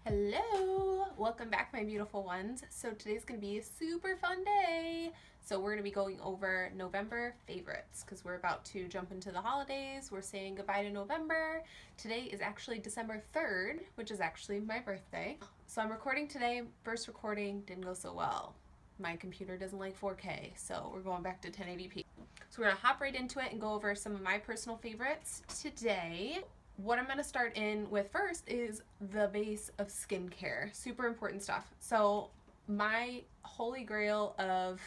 Hello! Welcome back, my beautiful ones. So today's going to be a super fun day. So we're going to be going over November favorites because we're about to jump into the holidays. We're saying goodbye to November. Today is actually December 3rd, which is actually my birthday. So I'm recording today. First recording didn't go so well. My computer doesn't like 4K, so we're going back to 1080p. So we're going to hop right into it and go over some of my personal favorites today. What I'm going to start in with first is the base of skincare. Super important stuff. So my holy grail of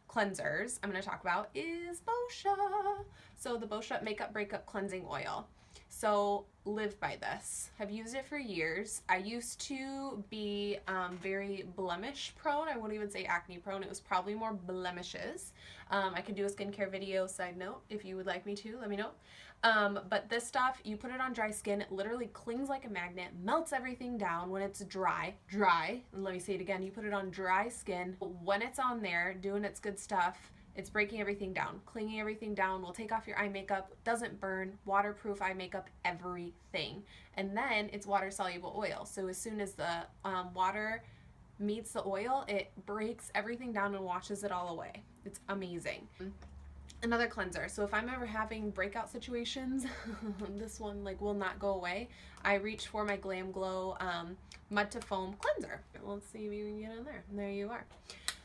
cleansers I'm going to talk about is Boscia. So the Boscia Makeup Breakup Cleansing Oil. So live by this. I've used it for years. I used to be very blemish prone. I wouldn't even say acne prone. It was probably more blemishes. I could do a skincare video, side note, if you would like me to, let me know. But this stuff, you put it on dry skin, it literally clings like a magnet, melts everything down when it's dry, and let me say it again, you put it on dry skin. When it's on there, doing its good stuff, it's breaking everything down, clinging everything down, will take off your eye makeup, doesn't burn, waterproof eye makeup, everything. And then it's water soluble oil. So as soon as the water meets the oil, it breaks everything down and washes it all away. It's amazing. Another cleanser. So if I'm ever having breakout situations, this one will not go away. I reach for my Glam Glow Mud to Foam cleanser. Let's see if you can get in there. There you are.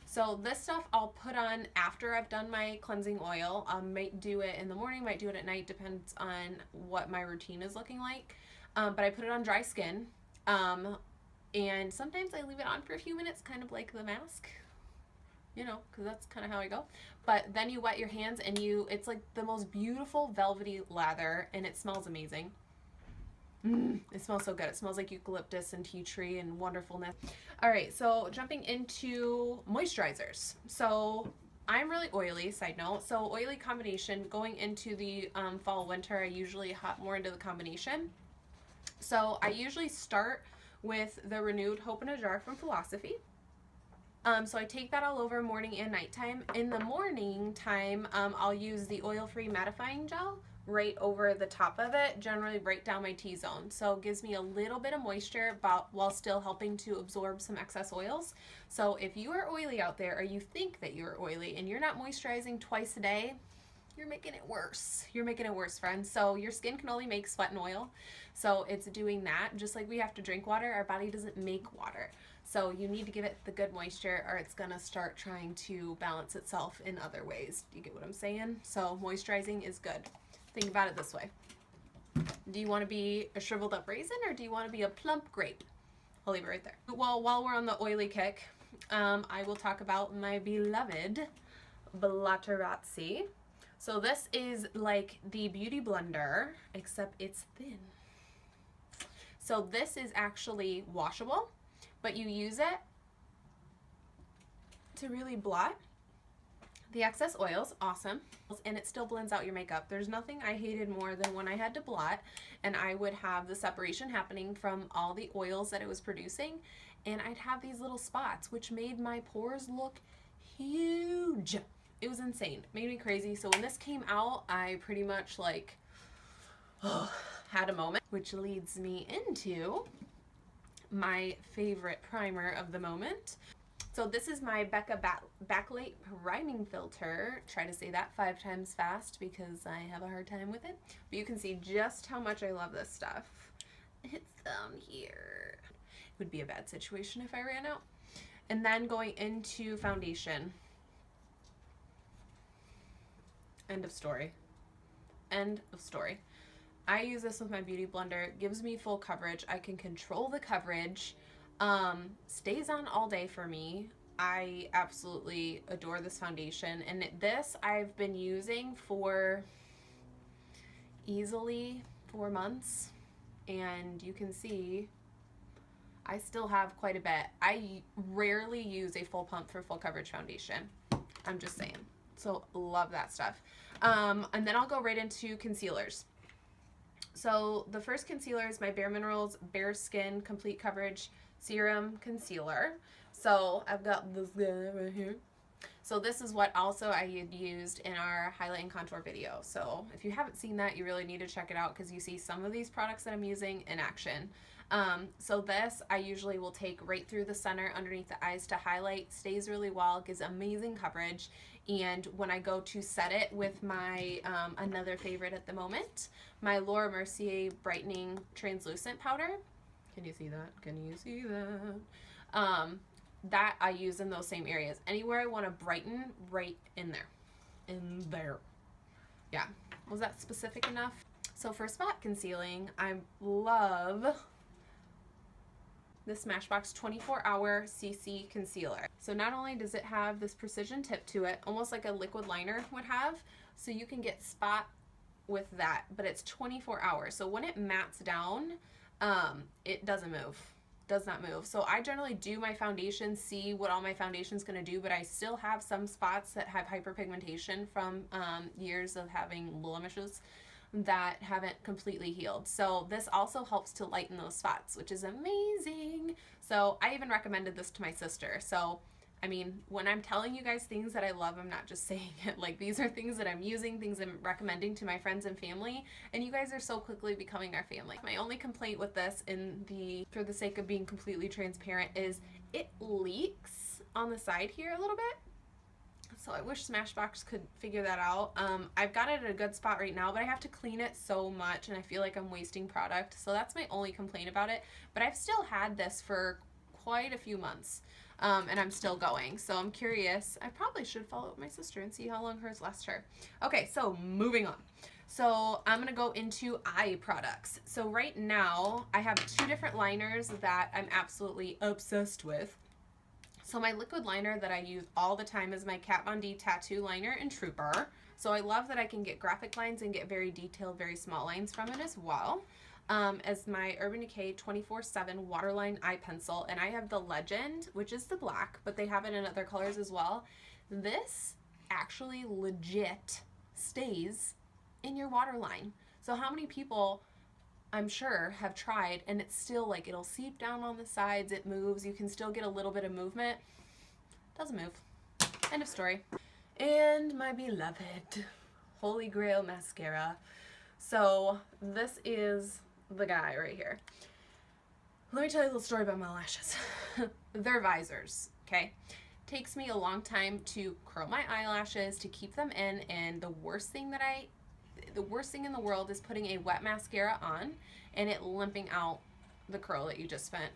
So this stuff I'll put on after I've done my cleansing oil. Might do it in the morning, might do it at night, depends on what my routine is looking like. But I put it on dry skin. And sometimes I leave it on for a few minutes, kind of like the mask. You know, because that's kind of how I go. But then you wet your hands and it's like the most beautiful velvety lather, and it smells amazing. It smells so good. It smells like eucalyptus and tea tree and wonderfulness. All right, so jumping into moisturizers. So I'm really oily, side note. So oily combination going into the fall, winter, I usually hop more into the combination. So I usually start with the Renewed Hope in a Jar from Philosophy. So I take that all over morning and nighttime. In the morning time, I'll use the oil-free mattifying gel right over the top of it, generally right down my T-zone. So it gives me a little bit of moisture while still helping to absorb some excess oils. So if you are oily out there, or you think that you're oily and you're not moisturizing twice a day, you're making it worse. You're making it worse, friends. So your skin can only make sweat and oil. So it's doing that. Just like we have to drink water, our body doesn't make water. So you need to give it the good moisture, or it's gonna start trying to balance itself in other ways. Do you get what I'm saying? So moisturizing is good. Think about it this way. Do you want to be a shriveled up raisin, or do you want to be a plump grape? I'll leave it right there. Well, while we're on the oily kick, I will talk about my beloved Blotterazzi. So this is like the Beauty Blender, except it's thin. So this is actually washable, but you use it to really blot the excess oils. Awesome. And it still blends out your makeup. There's nothing I hated more than when I had to blot and I would have the separation happening from all the oils that it was producing, and I'd have these little spots which made my pores look huge. It was insane. It made me crazy. So when this came out, I pretty much had a moment, which leads me into my favorite primer of the moment. So this is my Becca Backlight priming filter. Try to say that 5 times fast because I have a hard time with it. But you can see just how much I love this stuff. It's down here. It would be a bad situation if I ran out. And then going into foundation. End of story. End of story. I use this with my Beauty Blender. It gives me full coverage. I can control the coverage. Stays on all day for me. I absolutely adore this foundation. And this I've been using for easily 4 months. And you can see I still have quite a bit. I rarely use a full pump for full coverage foundation. I'm just saying. So love that stuff. And then I'll go right into concealers. So the first concealer is my Bare Minerals BareSkin Complete Coverage Serum Concealer. So I've got this guy right here. So this is what also I had used in our highlight and contour video. So if you haven't seen that, you really need to check it out because you see some of these products that I'm using in action. So this I usually will take right through the center underneath the eyes to highlight. Stays really well, gives amazing coverage. And when I go to set it with my another favorite at the moment, my Laura Mercier Brightening Translucent Powder. Can you see that? Can you see that? That I use in those same areas. Anywhere I want to brighten, right in there. In there. Yeah. Was that specific enough? So for spot concealing, I love the Smashbox 24-Hour CC Concealer. So not only does it have this precision tip to it, almost like a liquid liner would have, so you can get spot with that, but it's 24 hours. So when it mattes down, it doesn't move. Does not move. So I generally do my foundation, see what all my foundation's going to do, but I still have some spots that have hyperpigmentation from years of having blemishes that haven't completely healed. So this also helps to lighten those spots, which is amazing. So I even recommended this to my sister. So I mean, when I'm telling you guys things that I love, I'm not just saying it. Like, these are things that I'm using, things I'm recommending to my friends and family, and you guys are so quickly becoming our family. My only complaint with this, for the sake of being completely transparent, is it leaks on the side here a little bit. So I wish Smashbox could figure that out. I've got it at a good spot right now, but I have to clean it so much, and I feel like I'm wasting product. So that's my only complaint about it. But I've still had this for quite a few months. And I'm still going. So I'm curious. I probably should follow up with my sister and see how long hers lasts her. Okay, so moving on. So I'm going to go into eye products. So right now I have two different liners that I'm absolutely obsessed with. So my liquid liner that I use all the time is my Kat Von D Tattoo Liner in Trooper. So I love that I can get graphic lines and get very detailed, very small lines from it as well. As my Urban Decay 24/7 waterline eye pencil, and I have the Legend, which is the black, but they have it in other colors as well. This actually legit stays in your waterline. So how many people, I'm sure, have tried and it's still like, it'll seep down on the sides, it moves, you can still get a little bit of movement. Doesn't move. End of story. And my beloved Holy Grail mascara. So this is the guy right here. Let me tell you a little story about my lashes. They're visors, okay? Takes me a long time to curl my eyelashes, to keep them in, and the worst thing in the world is putting a wet mascara on and it limping out the curl that you just spent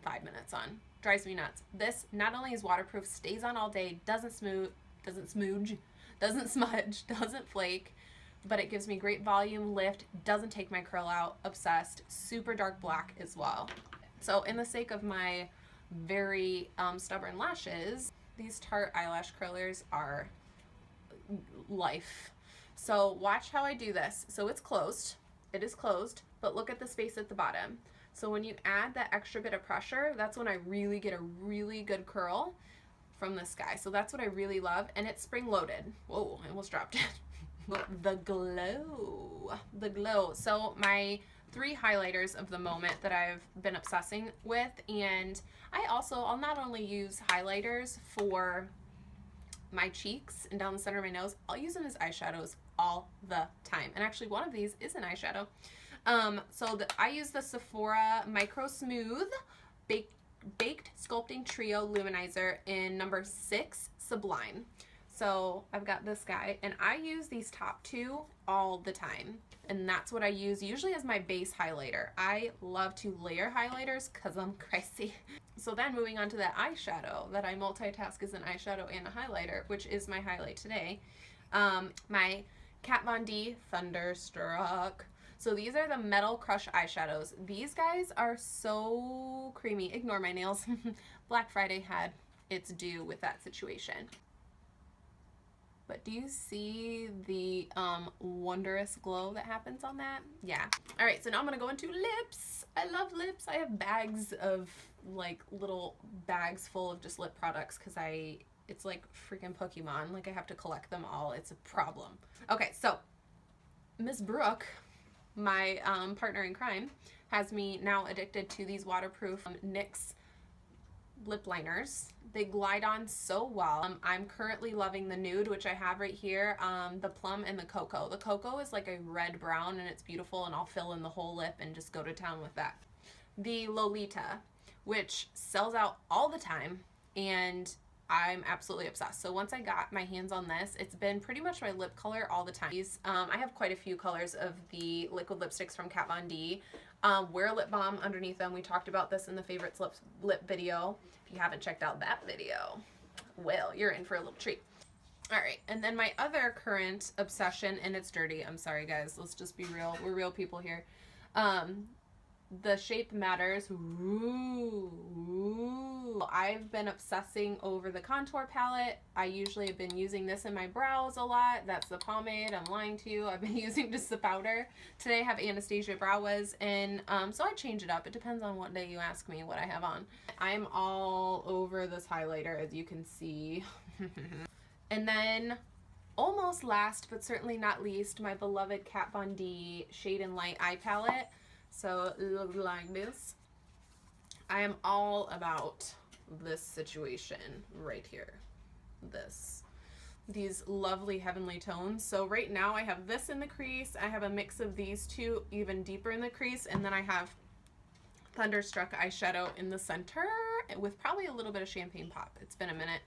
5 minutes on. Drives me nuts. This not only is waterproof, stays on all day, doesn't smudge, doesn't flake, but it gives me great volume, lift, doesn't take my curl out, obsessed, super dark black as well. So in the sake of my very stubborn lashes, these Tarte Eyelash Curlers are life. So watch how I do this. So it's closed, it is closed, but look at the space at the bottom. So when you add that extra bit of pressure, that's when I really get a really good curl from this guy. So that's what I really love, and it's spring loaded. Whoa, I almost dropped it. The glow. So my 3 highlighters of the moment that I've been obsessing with, and I'll not only use highlighters for my cheeks and down the center of my nose, I'll use them as eyeshadows all the time. And actually one of these is an eyeshadow. I use the Sephora Micro Smooth Baked Sculpting Trio Luminizer in number 6 Sublime. So I've got this guy, and I use these top 2 all the time, and that's what I use usually as my base highlighter. I love to layer highlighters because I'm crazy. So then moving on to that eyeshadow that I multitask as an eyeshadow and a highlighter, which is my highlight today, my Kat Von D Thunderstruck. So these are the Metal Crush eyeshadows. These guys are so creamy. Ignore my nails. Black Friday had its due with that situation. But do you see the wondrous glow that happens on that? Yeah. All right, so now I'm gonna go into lips. I love lips. I have bags of, like, little bags full of just lip products because it's like freaking Pokemon. Like, I have to collect them all. It's a problem. Okay, so Miss Brooke, my partner in crime, has me now addicted to these waterproof NYX lip liners. They glide on so well. I'm currently loving the nude, which I have right here, the plum and the cocoa. The cocoa is like a red brown and it's beautiful, and I'll fill in the whole lip and just go to town with that. The Lolita, which sells out all the time, and I'm absolutely obsessed. So once I got my hands on this, it's been pretty much my lip color all the time. I have quite a few colors of the liquid lipsticks from Kat Von D. Wear a lip balm underneath them. We talked about this in the favorites lip video. If you haven't checked out that video, well, you're in for a little treat. All right, and then my other current obsession, and it's dirty. I'm sorry, guys. Let's just be real. We're real people here. The Shape Matters. Ooh. I've been obsessing over the contour palette. I usually have been using this in my brows a lot. That's the pomade. I'm lying to you. I've been using just the powder. Today I have Anastasia Brow Wiz, and so I change it up. It depends on what day you ask me what I have on. I'm all over this highlighter, as you can see. And then almost last but certainly not least, my beloved Kat Von D Shade and Light eye palette. So it looks like this. I am all about this situation right here. These lovely heavenly tones. So right now I have this in the crease. I have a mix of these two even deeper in the crease, and then I have Thunderstruck eyeshadow in the center with probably a little bit of champagne pop. It's been a minute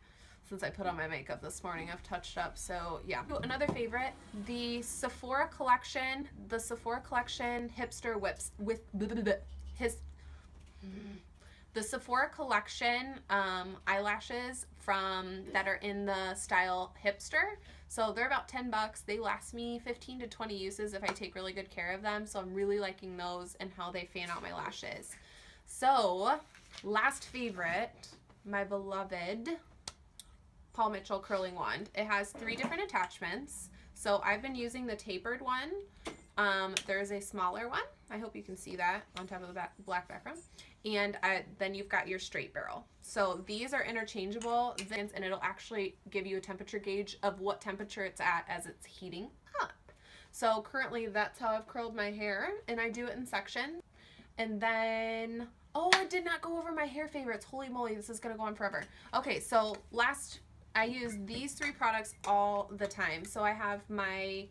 since I put on my makeup this morning. I've touched up, so yeah. Another favorite, the Sephora collection. The Sephora collection hipster whips with the Sephora collection eyelashes that are in the style hipster. So they're about 10 bucks. They last me 15 to 20 uses if I take really good care of them. So I'm really liking those and how they fan out my lashes. So last favorite, my beloved Paul Mitchell curling wand. It has 3 different attachments. So I've been using the tapered one. There's a smaller one. I hope you can see that on top of the black background. And then you've got your straight barrel. So these are interchangeable, and it'll actually give you a temperature gauge of what temperature it's at as it's heating up. So currently that's how I've curled my hair, and I do it in sections. And then, oh, I did not go over my hair favorites. Holy moly, this is gonna go on forever. Okay, so I use these 3 products all the time. So I have my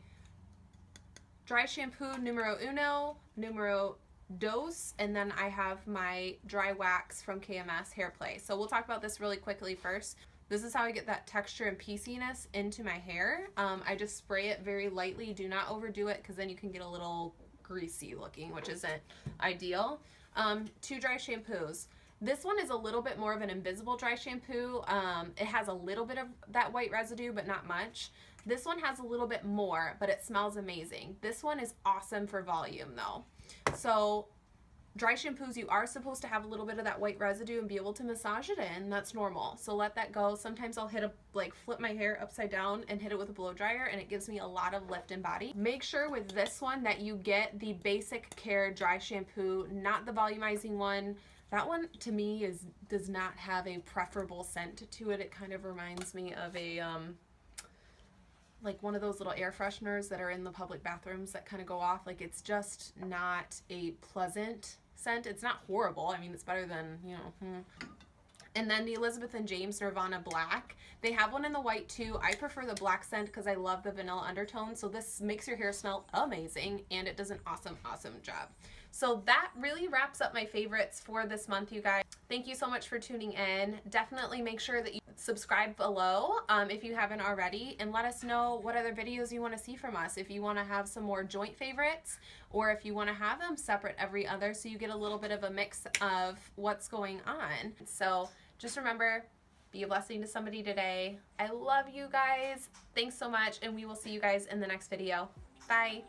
dry shampoo numero uno, numero dos, and then I have my dry wax from KMS Hair Play. So we'll talk about this really quickly first. This is how I get that texture and pieciness into my hair. I just spray it very lightly. Do not overdo it, because then you can get a little greasy looking, which isn't ideal. 2 dry shampoos. This one is a little bit more of an invisible dry shampoo. It has a little bit of that white residue, but not much. This one has a little bit more, but it smells amazing. This one is awesome for volume though. So dry shampoos, you are supposed to have a little bit of that white residue and be able to massage it in. That's normal. So let that go. Sometimes I'll flip my hair upside down and hit it with a blow dryer, and it gives me a lot of lift in body. Make sure with this one that you get the Basic Care dry shampoo, not the volumizing one. That one to me does not have a preferable scent to it. It kind of reminds me of a like one of those little air fresheners that are in the public bathrooms that kind of go off. Like, it's just not a pleasant scent. It's not horrible. I mean, it's better than, you know. And then the Elizabeth & James Nirvana Black. They have one in the white too. I prefer the black scent because I love the vanilla undertone. So this makes your hair smell amazing, and it does an awesome, awesome job. So that really wraps up my favorites for this month, you guys. Thank you so much for tuning in. Definitely make sure that you subscribe below if you haven't already, and let us know what other videos you want to see from us. If you want to have some more joint favorites, or if you want to have them separate every other, so you get a little bit of a mix of what's going on. So just remember, be a blessing to somebody today. I love you guys. Thanks so much, and we will see you guys in the next video. Bye.